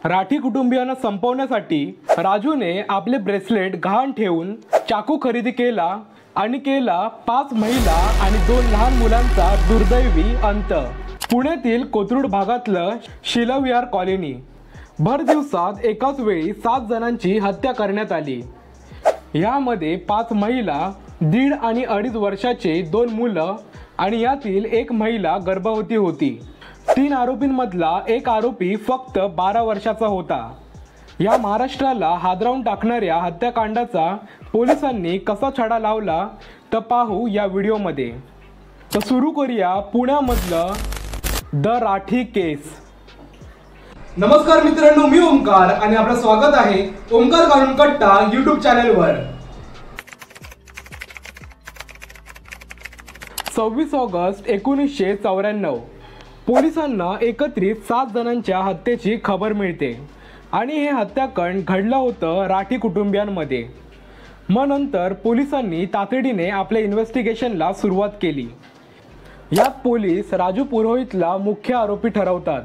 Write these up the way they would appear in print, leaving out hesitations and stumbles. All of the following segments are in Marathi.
राठी कुटुंबियांना संपवण्यासाठी राजूने आपले ब्रेसलेट गहाण ठेवून चाकू खरेदी केला आणि केला 5 महिला आणि 2 लहान मुलांचा दुर्दैवी अंत। पुण्यातील कोथरूड भागातलं शिलविहार कॉलनी। भर दिवसात एकाच वेळी 7 जणांची हत्या करण्यात आली। यामध्ये 5 महिला, 1.5 आणि 2.5 वर्षाचे 2 मुलं आणि यातील एक महिला गर्भवती होती। 3 आरोपींमधला एक आरोपी फक्त 12 वर्षाचा होता। या महाराष्ट्राला हादरवून टाकणाऱ्या हत्याकांडाचा पोलिसांनी कसा छडा लावला तर पाहू या व्हिडिओमध्ये। तर सुरू करूया पुण्यामधलं द राठी केस। नमस्कार मित्रांनो, मी ओमकार आणि आपलं स्वागत आहे ओमकार काढून कट्टा YouTube चॅनलवर। 26 ऑगस्ट 1994 पोलिसांना एकत्रित 7 जणांच्या हत्येची खबर मिळते आणि हे हत्याकांड घडलं होतं राठी कुटुंबियांमध्ये। मग नंतर पोलिसांनी तातडीने आपल्या इन्व्हेस्टिगेशनला सुरुवात केली। यात पोलीस राजू पुरोहितला मुख्य आरोपी ठरवतात।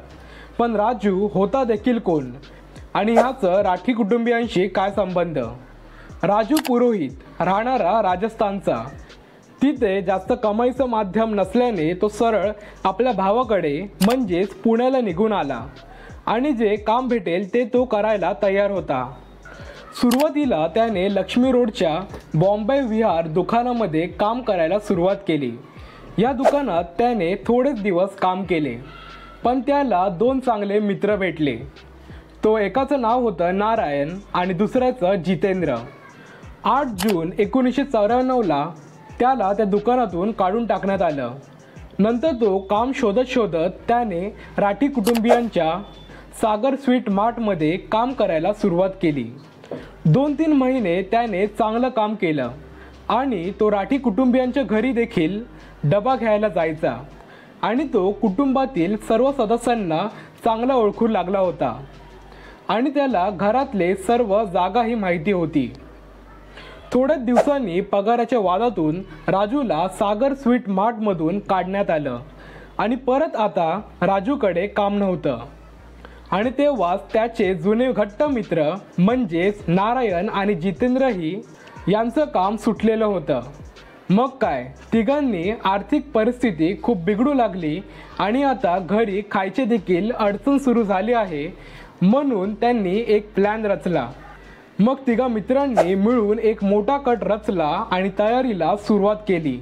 पण राजू होता देखील कोण आणि ह्याचं राठी कुटुंबियांशी काय संबंध? राजू पुरोहित राहणारा राजस्थानचा। तिथे जास्त कमाईचं माध्यम नसल्याने तो सरळ आपल्या भावाकडे म्हणजेच पुण्याला निघून आला आणि जे काम भेटेल ते तो करायला तयार होता। सुरुवातीला त्याने लक्ष्मी रोडच्या बॉम्बे विहार दुकानामध्ये काम करायला सुरुवात केली। या दुकानात त्याने थोडेच दिवस काम केले, पण त्याला 2 चांगले मित्र भेटले। तो एकाचं नाव होतं नारायण आणि दुसऱ्याचं जितेंद्र। 8 जून 1994ला त्याला त्या दुकानातून काढून टाकण्यात आलं। नंतर तो काम शोधत शोधत त्याने राठी कुटुंबियांच्या सागर स्वीट मार्टमध्ये काम करायला सुरुवात केली। 2-3 महिने त्याने चांगलं काम केलं आणि तो राठी कुटुंबियांच्या घरी देखील डबा घ्यायला जायचा आणि तो कुटुंबातील सर्व सदस्यांना चांगला ओळखू लागला होता आणि त्याला घरातले सर्व जागाही माहिती होती। थोड्याच दिवसांनी पगाराच्या वादातून राजूला सागर स्वीट मार्टमधून काढण्यात आलं आणि परत आता राजूकडे काम नव्हतं आणि तेव्हाच त्याचे जुने घट्ट मित्र म्हणजेच नारायण आणि जितेंद्रही यांचं काम सुटलेलं होतं। मग काय, तिघांनी आर्थिक परिस्थिती खूप बिघडू लागली आणि आता घरी खायचे देखील अडचण सुरू झाली आहे, म्हणून त्यांनी एक प्लॅन रचला। मग तिघा मित्रांनी मिळून एक मोठा कट रचला आणि तयारीला सुरुवात केली।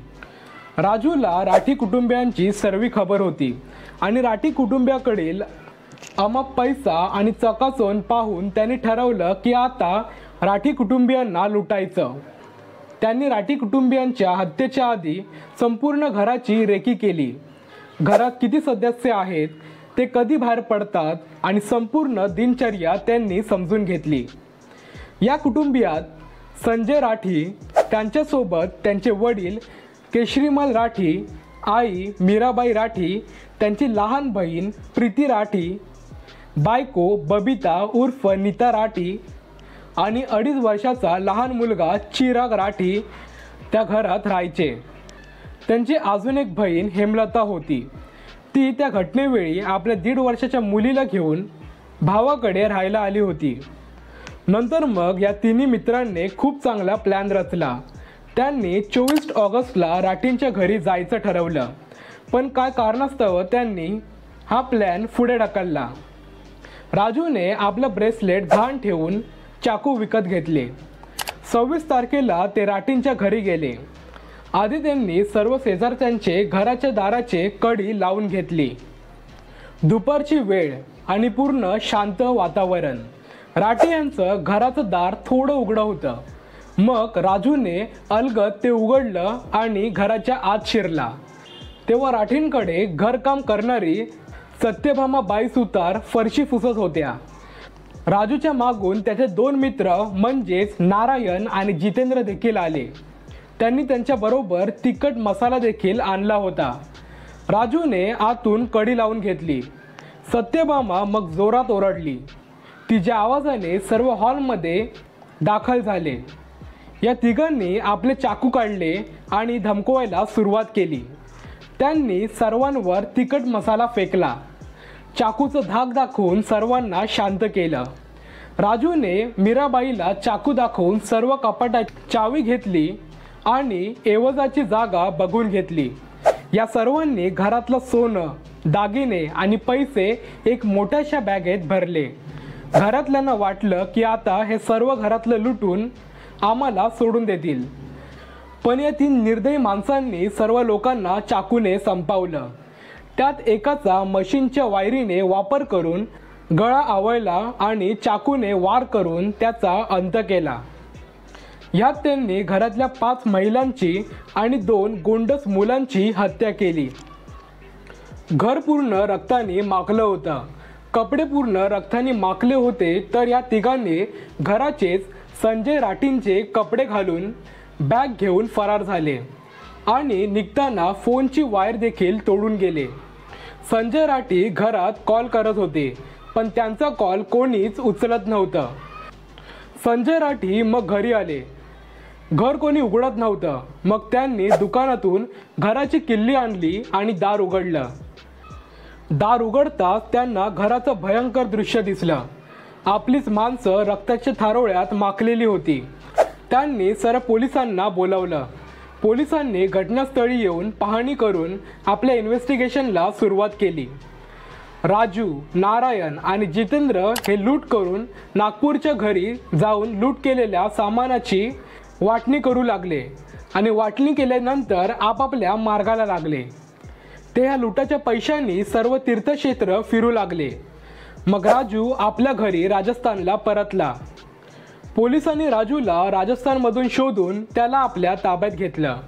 राजूला राठी कुटुंबियांची सर्व खबर होती आणि राठी कुटुंबियाकडील अमाप पैसा आणि चकाचौंध पाहून त्यांनी ठरवलं की आता राठी कुटुंबियांना लुटायचं। त्यांनी राठी कुटुंबियांच्या हत्येच्या आधी संपूर्ण घराची रेकी केली। घरात किती सदस्य आहेत, ते कधी बाहेर पडतात आणि संपूर्ण दिनचर्या त्यांनी समजून घेतली। या कुटुंबियात संजय राठी, त्यांच्यासोबत त्यांचे वडील केशरीमल राठी, आई मीराबाई राठी, त्यांची लहान बहीण प्रीती राठी, बायको बबिता उर्फ नीता राठी आणि 2.5 वर्षाचा लहान मुलगा चिराग राठी त्या घरात राहायचे। त्यांची अजून एक बहीण हेमलता होती। ती त्या घटनेवेळी आपल्या 1.5 वर्षाच्या मुलीला घेऊन भावाकडे राहायला आली होती। नंतर मग या तिन्ही मित्रांनी खूप चांगला प्लॅन रचला। त्यांनी 24 ऑगस्टला राठींच्या घरी जायचं ठरवलं, पण काय कारणास्तव त्यांनी हा प्लॅन पुढे ढकलला। राजूने आपलं ब्रेसलेट गहाण ठेवून चाकू विकत घेतले। 26 तारखेला ते राठींच्या घरी गेले। आधी त्यांनी सर्व शेजारच्यांचे घराच्या दाराचे कडी लावून घेतली। दुपारची वेळ आणि पूर्ण शांत वातावरण। राठी यांचं घराचं दार थोडं उघडं होतं। मग राजूने अलगद ते उघडलं आणि घराच्या आत शिरला। तेव्हा राठींकडे घरकाम करणारी सत्यभामा बाई सुतार फरशी पुसत होत्या। राजूच्या मागून त्याचे 2 मित्र म्हणजेच नारायण आणि जितेंद्र देखील आले। त्यांनी त्यांच्याबरोबर तिखट मसाला देखील आणला होता। राजूने आतून कडी लावून घेतली। सत्यभामा मग जोरात ओरडली। तिच्या आवाजाने सर्व हॉलमध्ये दाखल झाले। या तिघांनी आपले चाकू काढले आणि धमकवायला सुरुवात केली। त्यांनी सर्वांवर तिखट मसाला फेकला। चाकूचं धाक दाखवून सर्वांना शांत केलं. राजूने मीराबाईला चाकू दाखवून सर्व कपाटाची चावी घेतली आणि एवजाची जागा बघून घेतली. या सर्वांनी घरातलं सोनं, दागिने आणि पैसे एक मोठ्याशा बॅगेत भरले. घरातल्यांना वाटलं की आता हे सर्व घरातलं लुटून आम्हाला सोडून देतील. पण या 3 निर्दयी माणसांनी सर्व लोकांना चाकूने संपवलं. त्यात एकाचा मशीनच्या वायरीने वापर करून गळा आवळला आणि चाकूने वार करून त्याचा अंत केला. यात त्यांनी घरातल्या 5 महिलांची आणि 2 गोंडस मुलांची हत्या केली. घर पूर्ण रक्ताने माखलं होतं. कपडे पूर्ण रक्ताने माखले होते. तर या तिघांनी घराचेच संजय राठींचे कपडे घालून बॅग घेऊन फरार झाले आणि निघताना फोनची वायर देखील तोडून गेले. संजय राठी घरात कॉल करत होते, पण त्यांचा कॉल कोणीच उचलत नव्हतं. संजय राठी मग घरी आले. घर कोणी उघडत नव्हतं. मग त्यांनी दुकानातून घराची किल्ली आणली आणि दार उघडलं. दार उघडताच त्यांना घराचं भयंकर दृश्य दिसलं. आपलीच माणसं रक्ताच्या थारोळ्यात माखलेली होती. त्यांनी सर्व पोलिसांना बोलावलं. पोलिसांनी घटनास्थळी येऊन पाहणी करून आपल्या इन्व्हेस्टिगेशनला सुरुवात केली. राजू, नारायण आणि जितेंद्र हे लूट करून नागपूरच्या घरी जाऊन लूट केलेल्या सामानाची वाटणी करू लागले आणि वाटणी केल्यानंतर आपापल्या मार्गाला लागले. ते ह्या लुटाच्या पैशांनी सर्व तीर्थक्षेत्र फिरू लागले. मग राजू आपल्या घरी राजस्थानला परतला. पोलिसांनी राजूला राजस्थानमधून शोधून त्याला आपल्या ताब्यात घेतलं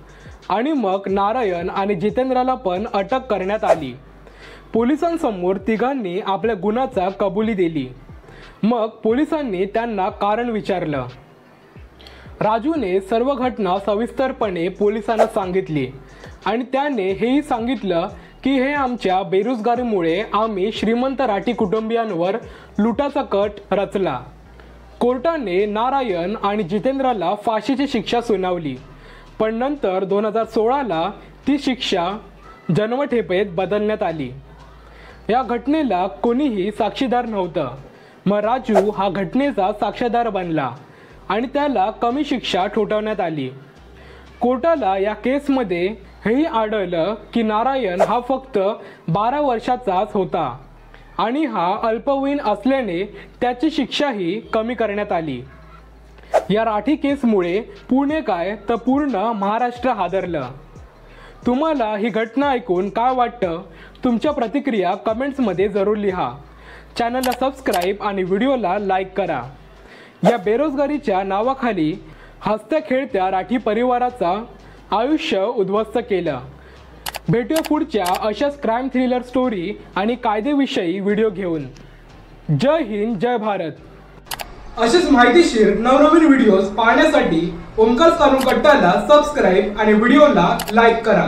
आणि मग नारायण आणि जितेंद्राला पण अटक करण्यात आली. पोलिसांसमोर तिघांनी आपल्या गुन्ह्याचा कबुली दिली. मग पोलिसांनी त्यांना कारण विचारलं. राजूने सर्व घटना सविस्तरपणे पोलिसांना सांगितली आणि त्याने हेही सांगितलं की हे आमच्या बेरोजगारीमुळे आम्ही श्रीमंत राठी कुटुंबियांवर लुटाचा कट रचला. कोर्टाने नारायण आणि जितेंद्राला फाशीची शिक्षा सुनावली. पण नंतर 2016ला ती शिक्षा जन्मठेपेत बदलण्यात आली. या घटनेला कोणीही साक्षीदार नव्हतं. मग राजू हा घटनेचा साक्षीदार बनला आणि त्याला कमी शिक्षा ठोठावण्यात आली. कोर्टाला या केसमध्ये हेही आढळलं की नारायण हा फक्त 12 वर्षाचाच होता आणि हा अल्पवयीन असल्याने त्याची शिक्षाही कमी करण्यात आली. या राठी केसमुळे पुणे काय तर पूर्ण महाराष्ट्र हादरलं. तुम्हाला ही घटना ऐकून काय वाटतं? तुमच्या प्रतिक्रिया कमेंट्समध्ये जरूर लिहा. चॅनलला सबस्क्राईब आणि व्हिडिओला लाईक करा. या बेरोजगारीच्या नावाखाली हसत्या खेळत्या राठी परिवाराचा आयुष्य उद्ध्वस्त केलं. भेटूया पुढच्या अशाच क्राईम थ्रिलर स्टोरी आणि कायदेविषयी व्हिडिओ घेऊन. जय हिंद, जय भारत. असेच माहितीशीर नवनवीन व्हिडिओज पाहण्यासाठी ओमकार कानून कट्टाला सबस्क्राईब आणि व्हिडिओला लाईक करा.